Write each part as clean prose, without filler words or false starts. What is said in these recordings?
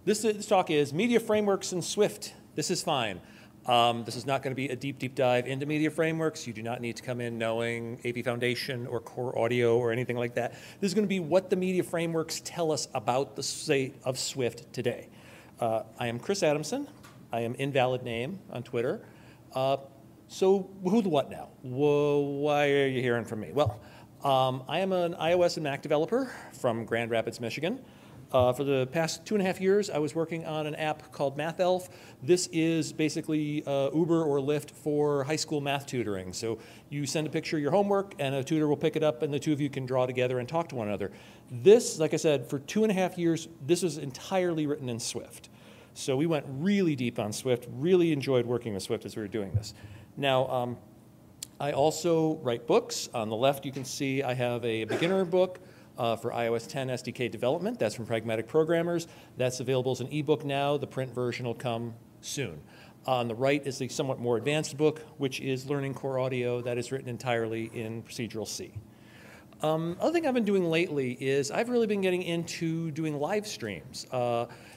This talk is Media Frameworks in Swift. This is fine. This is not going to be a deep, deep dive into media frameworks. You do not need to come in knowing AV Foundation or Core Audio or anything like that. This is going to be what the media frameworks tell us about the state of Swift today. I am Chris Adamson. I am invalid name on Twitter. So who the what now? Why are you hearing from me? Well, I am an iOS and Mac developer from Grand Rapids, Michigan. For the past 2.5 years, I was working on an app called MathElf. This is basically Uber or Lyft for high school math tutoring. So you send a picture of your homework, and a tutor will pick it up, and the two of you can draw together and talk to one another. This, like I said, for 2.5 years, this was entirely written in Swift. So we went really deep on Swift, really enjoyed working with Swift as we were doing this. Now, I also write books. On the left, you can see I have a beginner book for iOS 10 SDK development. That's from Pragmatic Programmers. That's available as an ebook now. The print version will come soon. On the right is the somewhat more advanced book, which is Learning Core Audio. That is written entirely in procedural C. Other thing I've been doing lately is I've really been getting into doing live streams.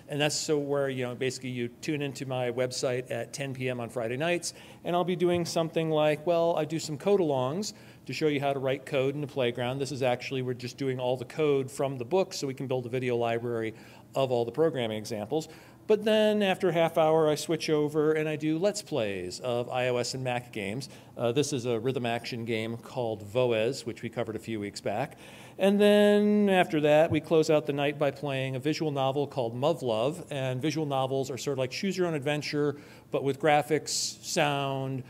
And that's so where, basically you tune into my website at 10 p.m. on Friday nights, and I'll be doing something like, well, I do some code-alongs to show you how to write code in the playground. This is actually, we're just doing all the code from the book so we can build a video library of all the programming examples. But then after a half hour, I switch over and I do Let's Plays of iOS and Mac games. This is a rhythm action game called Voez, which we covered a few weeks back. And then after that, we close out the night by playing a visual novel called Muv-Love. And visual novels are sort of like choose your own adventure, but with graphics, sound,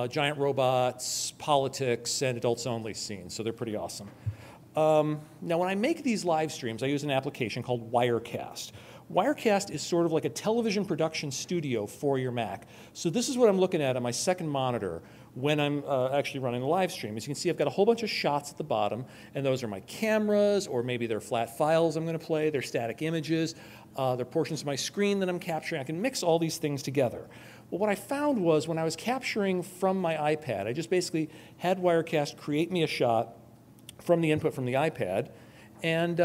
giant robots, politics, and adults-only scenes. So they're pretty awesome. Now, when I make these live streams, I use an application called Wirecast. Wirecast is sort of like a television production studio for your Mac. So this is what I'm looking at on my second monitor when I'm actually running the live stream. As you can see, I've got a whole bunch of shots at the bottom, and those are my cameras, or maybe they're flat files I'm going to play, they're static images, they're portions of my screen that I'm capturing. I can mix all these things together. Well, what I found was when I was capturing from my iPad, I just basically had Wirecast create me a shot from the input from the iPad, and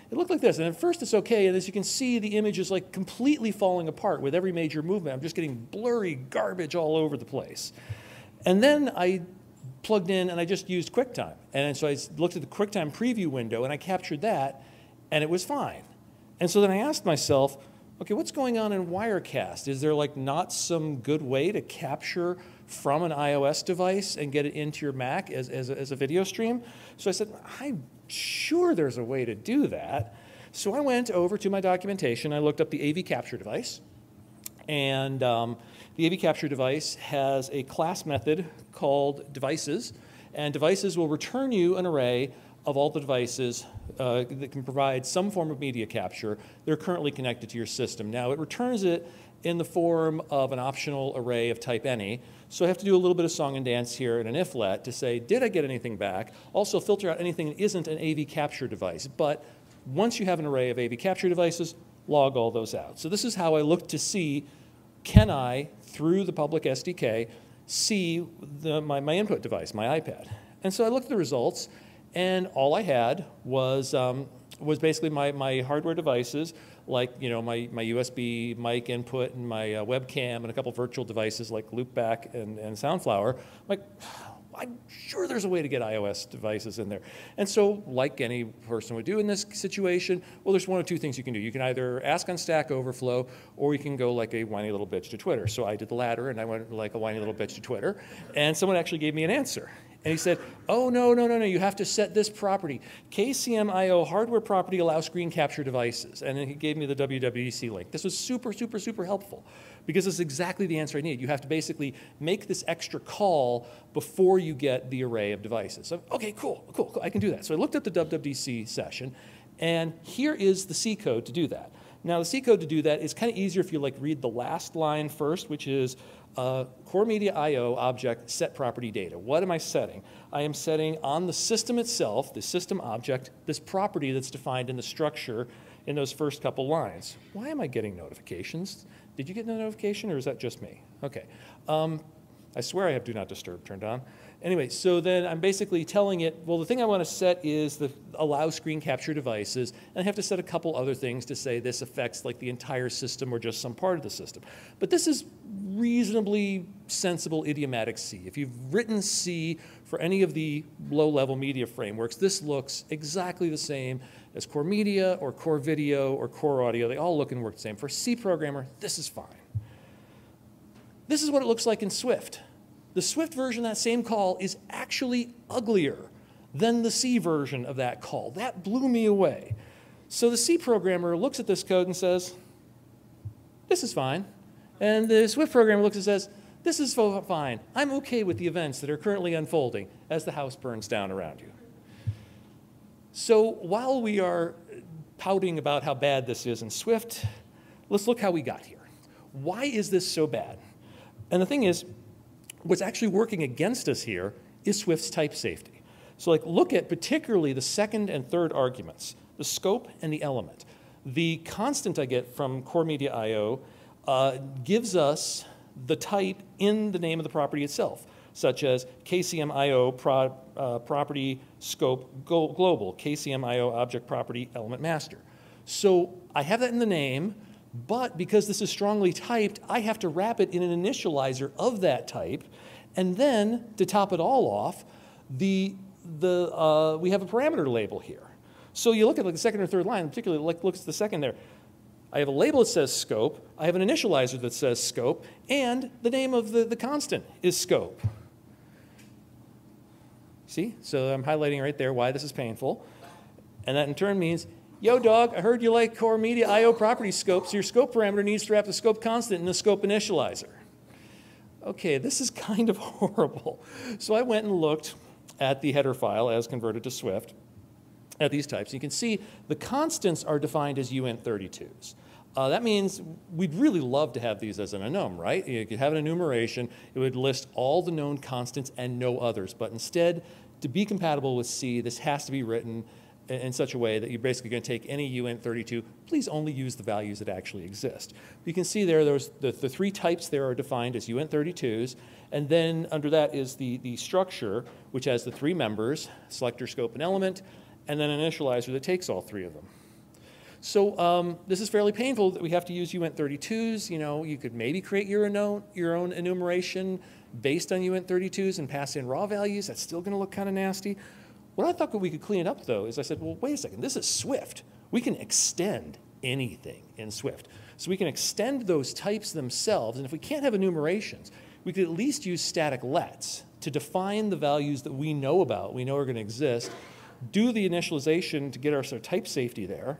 it looked like this. And at first it's okay, and as you can see, the image is like completely falling apart with every major movement. I'm just getting blurry garbage all over the place. And then I plugged in and I just used QuickTime. And so I looked at the QuickTime preview window and I captured that, and it was fine. And so then I asked myself, okay, what's going on in Wirecast? Is there like not some good way to capture from an iOS device and get it into your Mac as a video stream? So I said, I'm sure there's a way to do that. So I went over to my documentation. I looked up the AV capture device. And the AV capture device has a class method called devices. And devices will return you an array of all the devices that can provide some form of media capture that are currently connected to your system. Now, it returns it in the form of an optional array of type any. So I have to do a little bit of song and dance here and an if-let to say, did I get anything back? Also filter out anything that isn't an AV capture device. But once you have an array of AV capture devices, log all those out. So this is how I look to see, can I, through the public SDK, see my input device, my iPad? And so I looked at the results, and all I had was basically my hardware devices, like my USB mic input and my webcam and a couple virtual devices like Loopback and Soundflower. Like, I'm sure there's a way to get iOS devices in there. And so, like any person would do in this situation, well, there's one of two things you can do. You can either ask on Stack Overflow, or you can go like a whiny little bitch to Twitter. So I did the latter, and I went like a whiny little bitch to Twitter. And someone actually gave me an answer. And he said, oh, no, you have to set this property. KCMIO hardware property allows screen capture devices. And then he gave me the WWDC link. This was super, super, super helpful because this is exactly the answer I need. You have to basically make this extra call before you get the array of devices. So, okay, cool, I can do that. So I looked at the WWDC session, and here is the C code to do that. Now, the C code to do that is kind of easier if you read the last line first, which is core media IO object set property data. What am I setting? I am setting on the system itself, the system object, this property that's defined in the structure in those first couple lines. Why am I getting notifications? Did you get a notification, or is that just me? Okay. I swear I have Do Not Disturb turned on. Anyway, so then I'm basically telling it, well, the thing I want to set is the allow screen capture devices, and I have to set a couple other things to say this affects like the entire system or just some part of the system. But this is reasonably sensible idiomatic C. If you've written C for any of the low-level media frameworks, this looks exactly the same as Core Media or Core Video or Core Audio. They all look and work the same. For a C programmer, this is fine. This is what it looks like in Swift. The Swift version of that same call is actually uglier than the C version of that call. That blew me away. So the C programmer looks at this code and says, this is fine. And the Swift programmer looks and says, this is fine. I'm okay with the events that are currently unfolding as the house burns down around you. So while we are pouting about how bad this is in Swift, let's look how we got here. Why is this so bad? And the thing is, what's actually working against us here is Swift's type safety. So like, look at particularly the second and third arguments, the scope and the element. The constant I get from Core Media I/O gives us the type in the name of the property itself, such as KCM/IO property scope global, KCM/IO object property element master. So I have that in the name, but because this is strongly typed, I have to wrap it in an initializer of that type, and then to top it all off, we have a parameter label here. So you look at like the second or third line, particularly like looks at the second there. I have a label that says scope, I have an initializer that says scope, and the name of the constant is scope. See? So I'm highlighting right there why this is painful. And that in turn means, yo dog, I heard you like Core Media I/O property scopes. Your scope parameter needs to wrap the scope constant in the scope initializer. Okay, this is kind of horrible. So I went and looked at the header file as converted to Swift at these types. You can see the constants are defined as uint32s. That means we'd really love to have these as an enum, right? You could have an enumeration. It would list all the known constants and no others. But instead, to be compatible with C, this has to be written in such a way that you're basically going to take any uint32, please only use the values that actually exist. You can see there, the three types there are defined as uint32s, and then under that is the structure, which has the three members, selector, scope, and element, and then an initializer that takes all three of them. So this is fairly painful that we have to use uint32s. You know, you could maybe create your own enumeration based on uint32s and pass in raw values. That's still going to look kind of nasty. What I thought we could clean it up, though, is I said, well, wait a second, this is Swift. We can extend anything in Swift. So we can extend those types themselves, and if we can't have enumerations, we could at least use static lets to define the values that we know about, we know are going to exist, do the initialization to get our sort of type safety there,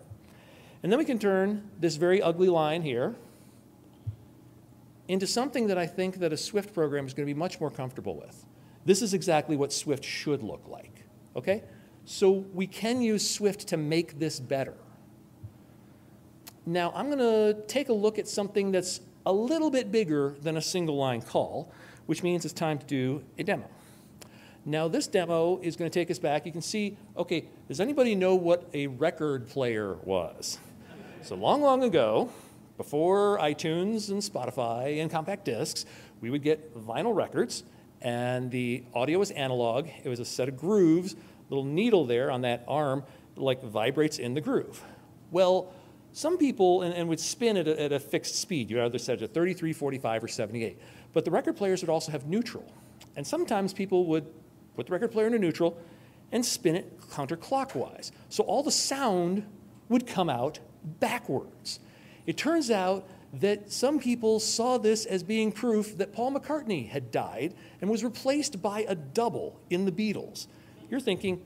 and then we can turn this very ugly line here into something that I think that a Swift program is going to be much more comfortable with. This is exactly what Swift should look like. Okay? So we can use Swift to make this better. Now, I'm going to take a look at something that's a little bit bigger than a single line call, which means it's time to do a demo. Now, this demo is going to take us back. You can see, okay, does anybody know what a record player was? So long, long ago, before iTunes and Spotify and compact discs, we would get vinyl records, and the audio was analog. It was a set of grooves. Little needle there on that arm like vibrates in the groove. Well, some people and would spin at a fixed speed. You either set it at 33, 45, or 78. But the record players would also have neutral. And sometimes people would put the record player into neutral and spin it counterclockwise. So all the sound would come out backwards. It turns out that some people saw this as being proof that Paul McCartney had died and was replaced by a double in the Beatles. You're thinking,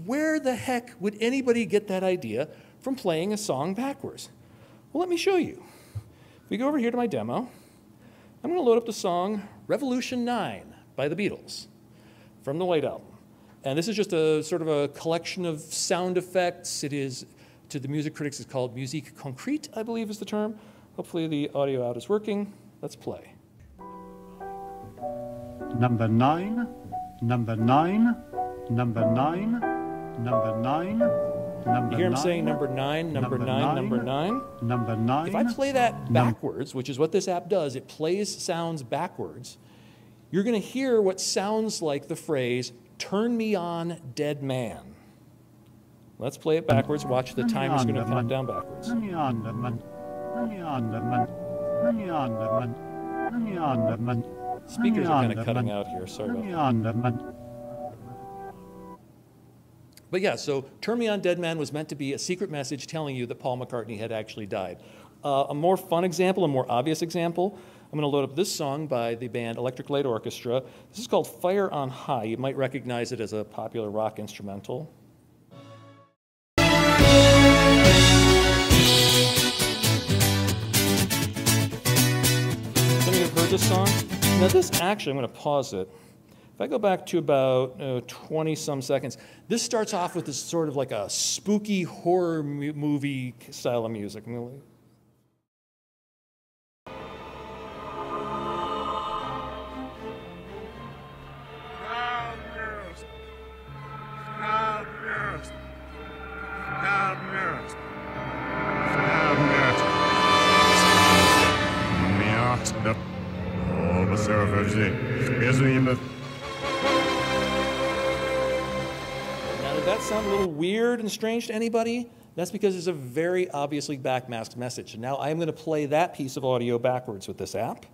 where the heck would anybody get that idea from playing a song backwards? Well, let me show you. If we go over here to my demo, I'm going to load up the song Revolution 9 by the Beatles from the White Album. And this is just a sort of a collection of sound effects. It is, to the music critics, it's called musique concrète, I believe is the term. Hopefully the audio out is working. Let's play. Number 9, number 9, number 9, number 9, number You hear him saying number 9, number 9, number 9? Number 9. If I play that backwards, which is what this app does, it plays sounds backwards, you're going to hear what sounds like the phrase, "Turn me on, dead man." Let's play it backwards. Watch, the timer's going to count down backwards. Speakers are kind of cutting out here. Sorry about that. But yeah, so "Turn Me On, Dead Man" was meant to be a secret message telling you that Paul McCartney had actually died. A more fun example, a more obvious example, I'm going to load up this song by the band Electric Light Orchestra. This is called "Fire on High." You might recognize it as a popular rock instrumental. Some of you have heard this song? Now this actually, I'm going to pause it. If I go back to about 20-some seconds, this starts off with this sort of like a spooky horror movie style of music. Now, did that sound a little weird and strange to anybody? That's because it's a very obviously backmasked message. Now I'm going to play that piece of audio backwards with this app.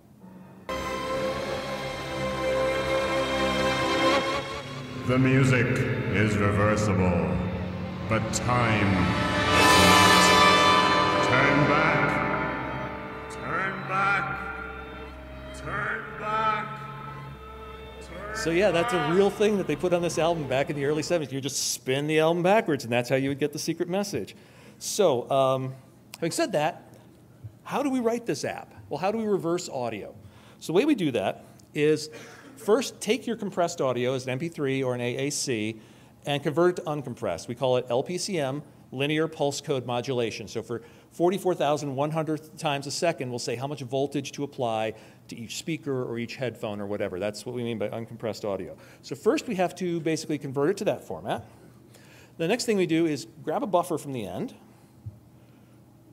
The music is reversible, but time is not. Turn back. Turn back. Turn back. So yeah, that's a real thing that they put on this album back in the early 70s. You just spin the album backwards, and that's how you would get the secret message. So having said that, how do we write this app? Well, how do we reverse audio? So the way we do that is first take your compressed audio as an MP3 or an AAC and convert it to uncompressed. We call it LPCM, linear pulse code modulation. So for 44,100 times a second, we'll say how much voltage to apply to each speaker or each headphone or whatever. That's what we mean by uncompressed audio. So first we have to basically convert it to that format. The next thing we do is grab a buffer from the end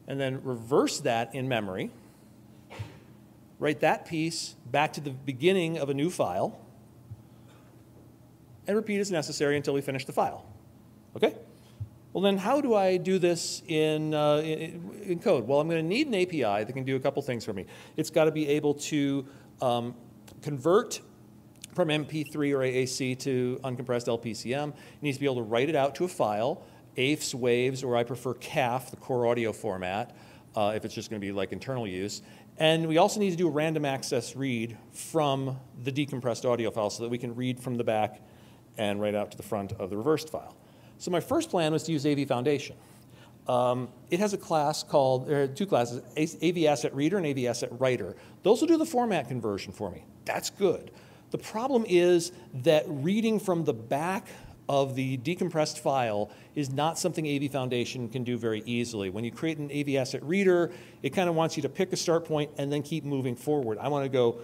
and then reverse that in memory. Write that piece back to the beginning of a new file and repeat as necessary until we finish the file. Okay? Well, then how do I do this in code? Well, I'm going to need an API that can do a couple things for me. It's got to be able to convert from MP3 or AAC to uncompressed LPCM. It needs to be able to write it out to a file, AIFs, WAVs, or I prefer CAF, the core audio format, if it's just going to be like internal use. And we also need to do a random access read from the decompressed audio file so that we can read from the back and write out to the front of the reversed file. So my first plan was to use AV Foundation. It has a class called, there are two classes, AV Asset Reader and AV Asset Writer. Those will do the format conversion for me. That's good. The problem is that reading from the back of the decompressed file is not something AV Foundation can do very easily. When you create an AV Asset Reader, it kind of wants you to pick a start point and then keep moving forward. I want to go,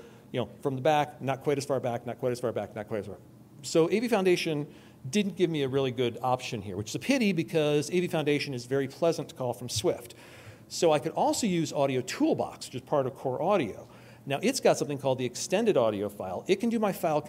from the back, not quite as far back, not quite as far back, not quite as far. So AV Foundation didn't give me a really good option here, which is a pity because AV Foundation is very pleasant to call from Swift. So I could also use Audio Toolbox, which is part of Core Audio. Now it's got something called the extended audio file. It can do my file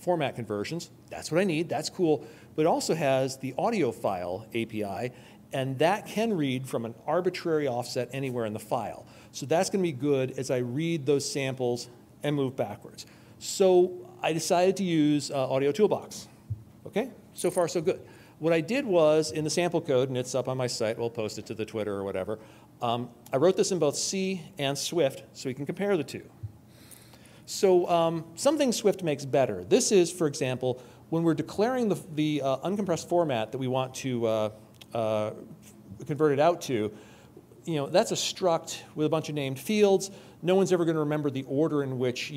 format conversions. That's what I need, that's cool. But it also has the audio file API, and that can read from an arbitrary offset anywhere in the file. So that's going to be good as I read those samples and move backwards. So I decided to use Audio Toolbox. Okay, so far so good. What I did was, in the sample code, and it's up on my site, we'll post it to the Twitter or whatever, I wrote this in both C and Swift so we can compare the two. So some things Swift makes better. This is, for example, when we're declaring the uncompressed format that we want to convert it out to, that's a struct with a bunch of named fields. No one's ever going to remember the order in which,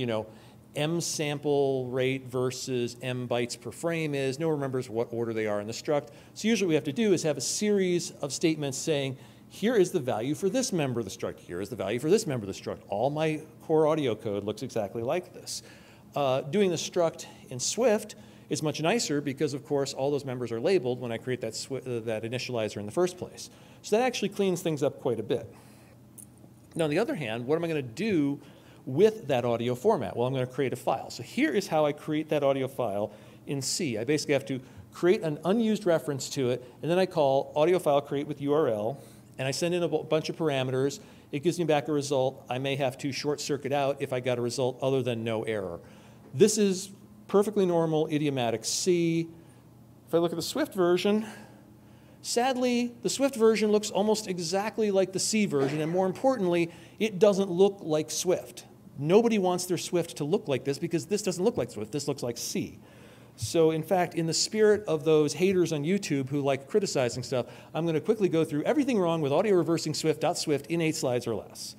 M sample rate versus M bytes per frame is. No one remembers what order they are in the struct. So usually what we have to do is have a series of statements saying, here is the value for this member of the struct. Here is the value for this member of the struct. All my core audio code looks exactly like this. Doing the struct in Swift is much nicer because, of course, all those members are labeled when I create that initializer in the first place. So that actually cleans things up quite a bit. Now, on the other hand, what am I going to do with that audio format? Well, I'm going to create a file. So here is how I create that audio file in C. I basically have to create an unused reference to it, and then I call audio file create with URL, and I send in a bunch of parameters. It gives me back a result. I may have to short circuit out if I got a result other than no error. This is perfectly normal idiomatic C. If I look at the Swift version, sadly, the Swift version looks almost exactly like the C version, and more importantly, it doesn't look like Swift. Nobody wants their Swift to look like this because this doesn't look like Swift. This looks like C. So in fact, in the spirit of those haters on YouTube who like criticizing stuff, I'm going to quickly go through everything wrong with audio reversing Swift.Swift in 8 slides or less.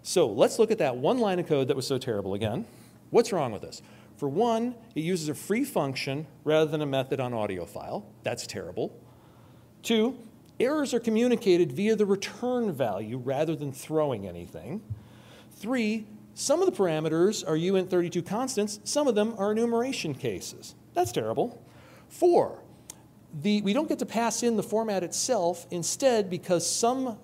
So let's look at that one line of code that was so terrible again. What's wrong with this? For one, it uses a free function rather than a method on audio file. That's terrible. 2, errors are communicated via the return value rather than throwing anything. 3, some of the parameters are uint32 constants. Some of them are enumeration cases. That's terrible. 4, we don't get to pass in the format itself. Instead, because some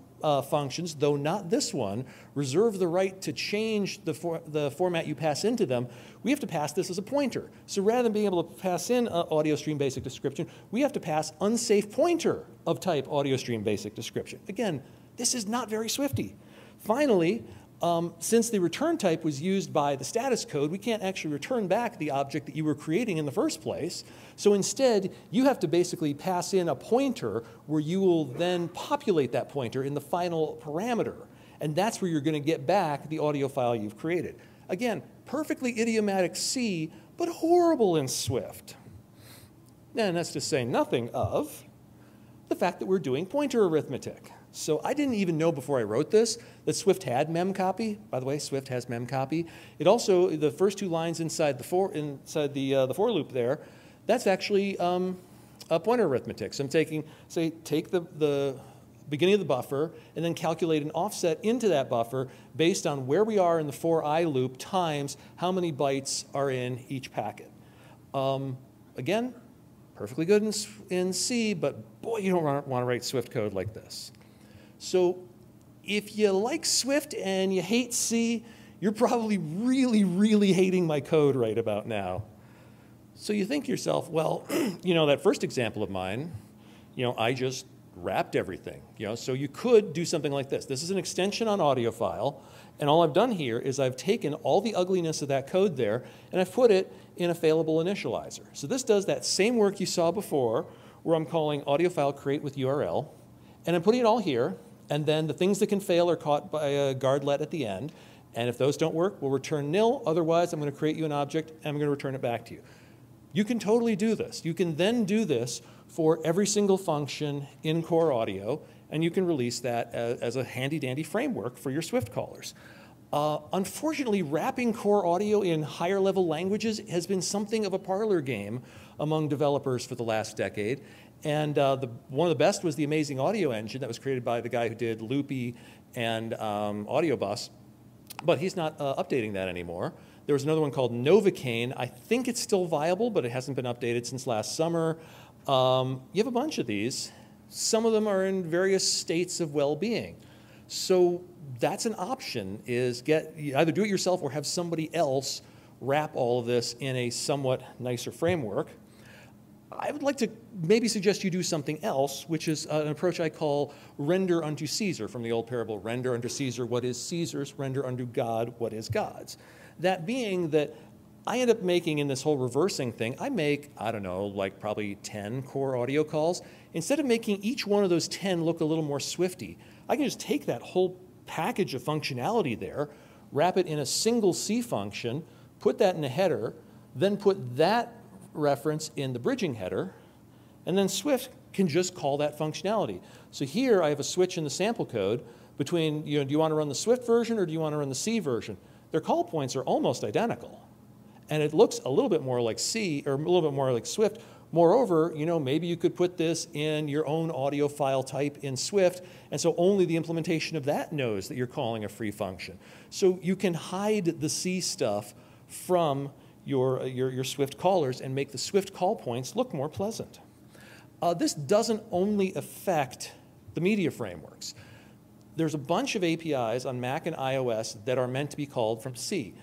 functions, though not this one, reserve the right to change the format you pass into them, we have to pass this as a pointer. So rather than being able to pass in audio stream basic description, we have to pass unsafe pointer of type audio stream basic description. Again, this is not very Swifty. Finally, since the return type was used by the status code, we can't actually return back the object that you were creating in the first place. So instead, you have to basically pass in a pointer where you will then populate that pointer in the final parameter. And that's where you're going to get back the audio file you've created. Again, perfectly idiomatic C, but horrible in Swift. And that's to say nothing of the fact that we're doing pointer arithmetic. So I didn't even know before I wrote this that Swift had memcopy. By the way, Swift has memcopy. It also, the first 2 lines inside the for loop there, that's actually a pointer arithmetic. So I'm taking, say, take the beginning of the buffer and then calculate an offset into that buffer based on where we are in the for I loop times how many bytes are in each packet. Again, perfectly good in C, but boy, you don't want to write Swift code like this. So if you like Swift and you hate C, you're probably really, really hating my code right about now. So you think to yourself, well, you know, that first example of mine, you know, I just wrapped everything. You know, so you could do something like this. This is an extension on audio file, and all I've done here is I've taken all the ugliness of that code there, and I've put it in a failable initializer. So this does that same work you saw before, where I'm calling audio file create with URL, and I'm putting it all here, and then the things that can fail are caught by a guardlet at the end. And if those don't work, we'll return nil. Otherwise, I'm going to create you an object, and I'm going to return it back to you. You can totally do this. You can then do this for every single function in Core Audio, and you can release that as a handy-dandy framework for your Swift callers. Unfortunately, wrapping Core Audio in higher-level languages has been something of a parlor game among developers for the last decade. And one of the best was the amazing audio engine that was created by the guy who did Loopy and Audio Bus, but he's not updating that anymore. There was another one called Novocaine. I think it's still viable, but it hasn't been updated since last summer. You have a bunch of these. Some of them are in various states of well-being. So that's an option, is either do it yourself or have somebody else wrap all of this in a somewhat nicer framework. I would like to maybe suggest you do something else, which is an approach I call render unto Caesar, from the old parable, render unto Caesar what is Caesar's, render unto God what is God's. That being that I end up making, in this whole reversing thing, I make, I don't know, like probably 10 Core Audio calls. Instead of making each one of those 10 look a little more Swifty, I can just take that whole package of functionality there, wrap it in a single C function, put that in a header, then put that reference in the bridging header, and then Swift can just call that functionality. So here I have a switch in the sample code between, you know, do you want to run the Swift version or do you want to run the C version? Their call points are almost identical. And it looks a little bit more like C, or a little bit more like Swift. Moreover, you know, maybe you could put this in your own audio file type in Swift, and so only the implementation of that knows that you're calling a free function. So you can hide the C stuff from your Swift callers and make the Swift call points look more pleasant. This doesn't only affect the media frameworks. there's a bunch of APIs on Mac and iOS that are meant to be called from C.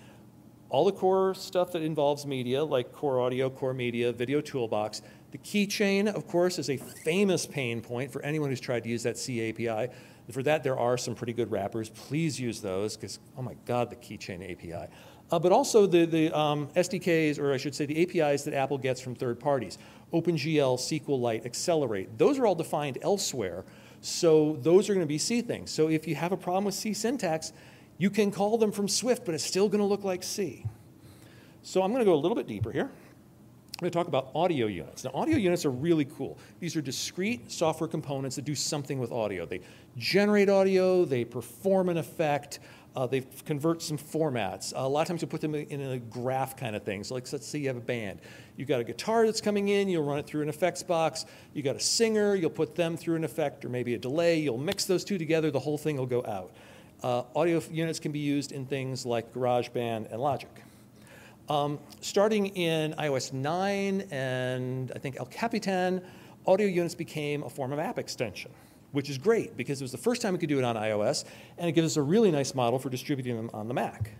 All the core stuff that involves media, like core audio, core media, video toolbox. The keychain, of course, is a famous pain point for anyone who's tried to use that C API. For that, there are some pretty good wrappers. Please use those, because, oh my God, the keychain API. But also the SDKs, or I should say the APIs that Apple gets from third parties. OpenGL, SQLite, Accelerate, those are all defined elsewhere. So those are going to be C things. So if you have a problem with C syntax, you can call them from Swift, but it's still going to look like C. So I'm going to go a little bit deeper here. I'm going to talk about audio units. Now, audio units are really cool. These are discrete software components that do something with audio. They generate audio, they perform an effect, they convert some formats. A lot of times you put them in a graph kind of thing. So like, let's say you have a band. You've got a guitar that's coming in, you'll run it through an effects box. You got a singer, you'll put them through an effect or maybe a delay. You'll mix those two together, the whole thing will go out. Audio units can be used in things like GarageBand and Logic. Starting in iOS 9 and I think El Capitan, audio units became a form of app extension, which is great because it was the first time we could do it on iOS, and it gives us a really nice model for distributing them on the Mac.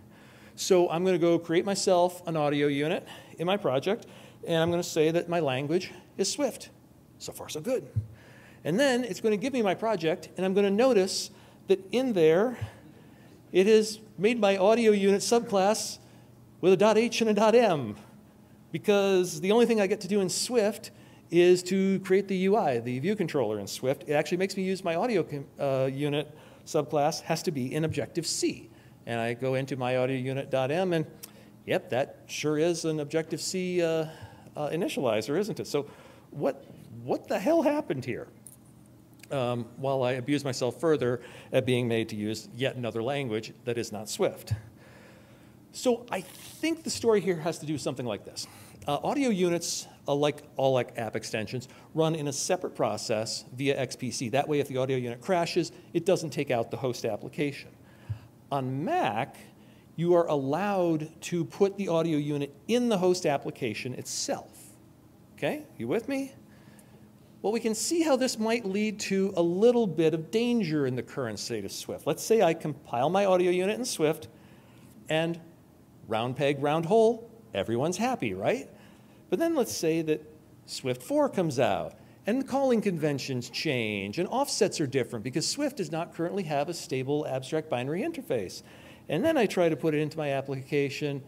So I'm going to go create myself an audio unit in my project, and I'm going to say that my language is Swift. So far, so good. And then it's going to give me my project, and I'm going to notice that in there, it has made my audio unit subclass with a .h and a .m, because the only thing I get to do in Swift is to create the UI, the view controller in Swift. It actually makes me use my audio unit subclass has to be in Objective-C. And I go into my audio unit.m, and yep, that sure is an Objective-C initializer, isn't it? So what the hell happened here? While I abuse myself further at being made to use yet another language that is not Swift. So I think the story here has to do with something like this. Audio units, like all app extensions, run in a separate process via XPC. That way, if the audio unit crashes, it doesn't take out the host application. On Mac, you are allowed to put the audio unit in the host application itself. Okay, you with me? Well, we can see how this might lead to a little bit of danger in the current state of Swift. Let's say I compile my audio unit in Swift, and round peg, round hole, everyone's happy, right? But then let's say that Swift 4 comes out, and the calling conventions change, and offsets are different, because Swift does not currently have a stable abstract binary interface. And then I try to put it into my application,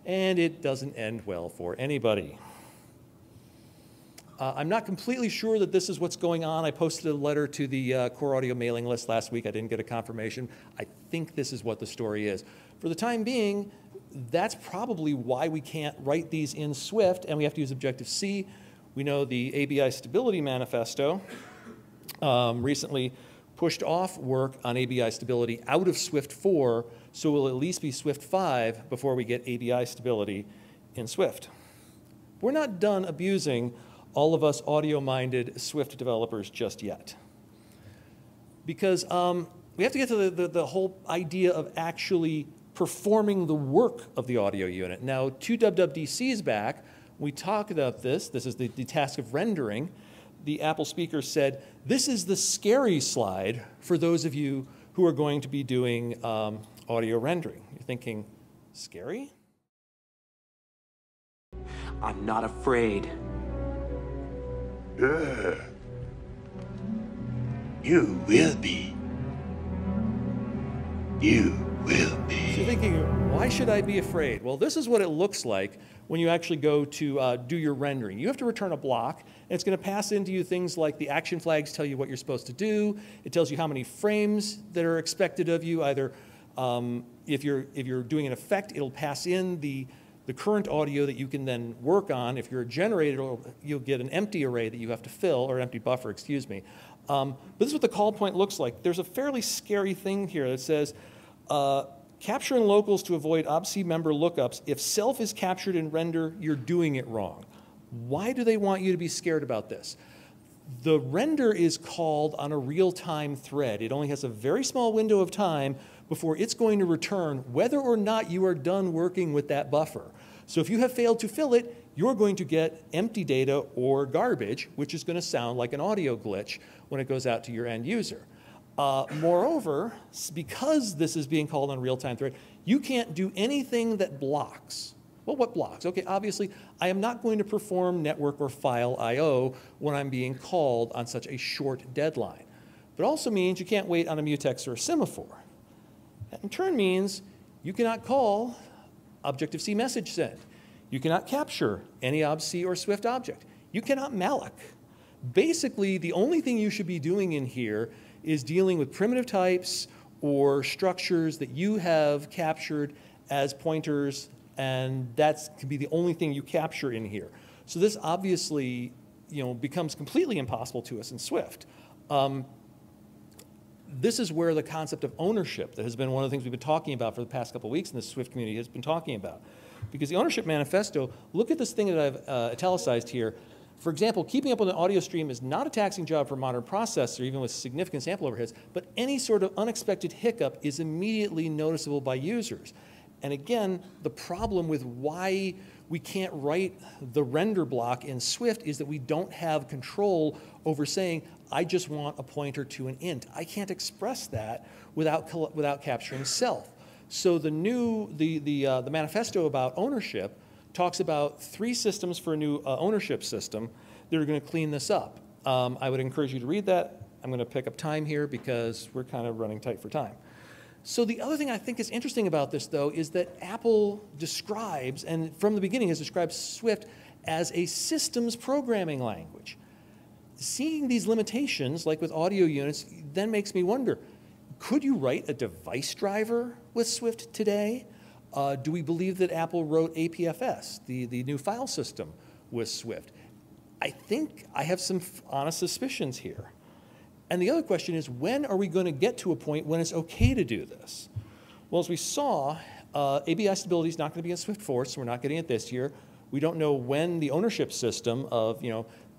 and it doesn't end well for anybody. I'm not completely sure that this is what's going on. I posted a letter to the Core Audio mailing list last week. I didn't get a confirmation. I think this is what the story is. For the time being, that's probably why we can't write these in Swift, and we have to use Objective-C. We know the ABI Stability Manifesto recently pushed off work on ABI stability out of Swift 4, so we'll at least be Swift 5 before we get ABI stability in Swift. We're not done abusing all of us audio-minded Swift developers just yet. Because we have to get to the whole idea of actually performing the work of the audio unit. Now, 2WWDC is back. We talked about this. This is the task of rendering. The Apple speaker said, this is the scary slide for those of you who are going to be doing audio rendering. You're thinking, scary? I'm not afraid. You will be. You will be. So you're thinking, why should I be afraid? Well, this is what it looks like when you actually go to do your rendering. You have to return a block, and it's going to pass into you things like the action flags tell you what you're supposed to do. It tells you how many frames that are expected of you. Either if you're doing an effect, it'll pass in the current audio that you can then work on. If you're a generator, you'll get an empty array that you have to fill, or empty buffer, excuse me. But this is what the call point looks like. There's a fairly scary thing here that says, capture in locals to avoid obc member lookups. If self is captured in render, you're doing it wrong. Why do they want you to be scared about this? The render is called on a real-time thread. It only has a very small window of time before it's going to return whether or not you are done working with that buffer. So if you have failed to fill it, you're going to get empty data or garbage, which is going to sound like an audio glitch when it goes out to your end user. Moreover, because this is being called on a real-time thread, you can't do anything that blocks. Well, what blocks? Okay, obviously, I am not going to perform network or file I/O when I'm being called on such a short deadline. But it also means you can't wait on a mutex or a semaphore. That in turn means you cannot call Objective-C message send. You cannot capture any obc or Swift object. You cannot malloc. Basically, the only thing you should be doing in here is dealing with primitive types or structures that you have captured as pointers, and that could be the only thing you capture in here. So this obviously, becomes completely impossible to us in Swift. This is where the concept of ownership, that has been one of the things we've been talking about for the past couple of weeks in the Swift community, has been talking about. Because the ownership manifesto, look at this thing that I've italicized here. For example, keeping up with an audio stream is not a taxing job for a modern processor, even with significant sample overheads, but any sort of unexpected hiccup is immediately noticeable by users. And again, the problem with why we can't write the render block in Swift is that we don't have control over saying, I just want a pointer to an int. I can't express that without capturing self. So the manifesto about ownership talks about 3 systems for a new ownership system that are going to clean this up. I would encourage you to read that. I'm going to pick up time here because we're kind of running tight for time. So the other thing I think is interesting about this, though, is that Apple describes, and from the beginning has described Swift as a systems programming language. Seeing these limitations, like with audio units, then makes me wonder, could you write a device driver with Swift today? Do we believe that Apple wrote APFS, the new file system, with Swift? I think I have some honest suspicions here. And the other question is, when are we going to get to a point when it's okay to do this? Well, as we saw, ABI stability is not going to be in Swift 4, so we're not getting it this year. We don't know when the ownership system of,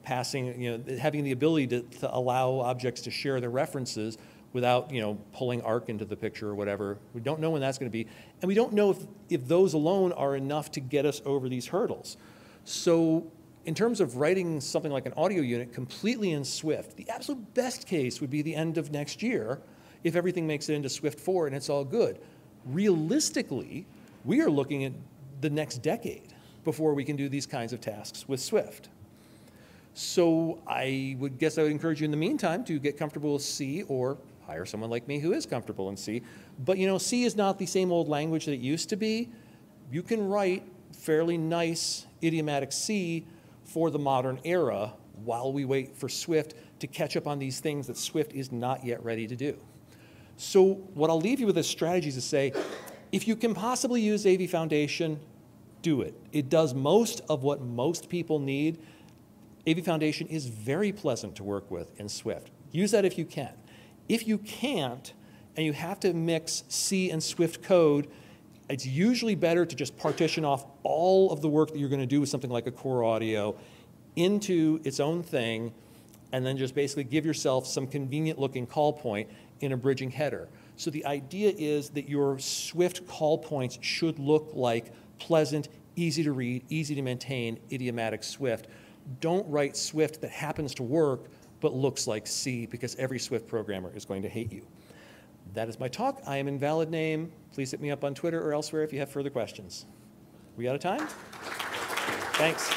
passing, having the ability to allow objects to share their references without, pulling ARC into the picture or whatever. We don't know when that's going to be. And we don't know if those alone are enough to get us over these hurdles. So in terms of writing something like an audio unit completely in Swift, the absolute best case would be the end of next year if everything makes it into Swift 4 and it's all good. Realistically, we are looking at the next decade before we can do these kinds of tasks with Swift. So I would encourage you in the meantime to get comfortable with C or hire someone like me who is comfortable in C. But C is not the same old language that it used to be. You can write fairly nice idiomatic C for the modern era while we wait for Swift to catch up on these things that Swift is not yet ready to do. So what I'll leave you with as strategies is say, if you can possibly use AV Foundation, do it. It does most of what most people need. AV Foundation is very pleasant to work with in Swift. Use that if you can. If you can't, and you have to mix C and Swift code, it's usually better to just partition off all of the work that you're going to do with something like a core audio into its own thing, and then just basically give yourself some convenient-looking call point in a bridging header. So the idea is that your Swift call points should look like pleasant, easy to read, easy to maintain, idiomatic Swift. Don't write Swift that happens to work but looks like C, because every Swift programmer is going to hate you. That is my talk. I am Invalid Name. Please hit me up on Twitter or elsewhere if you have further questions. We out of time? Thanks.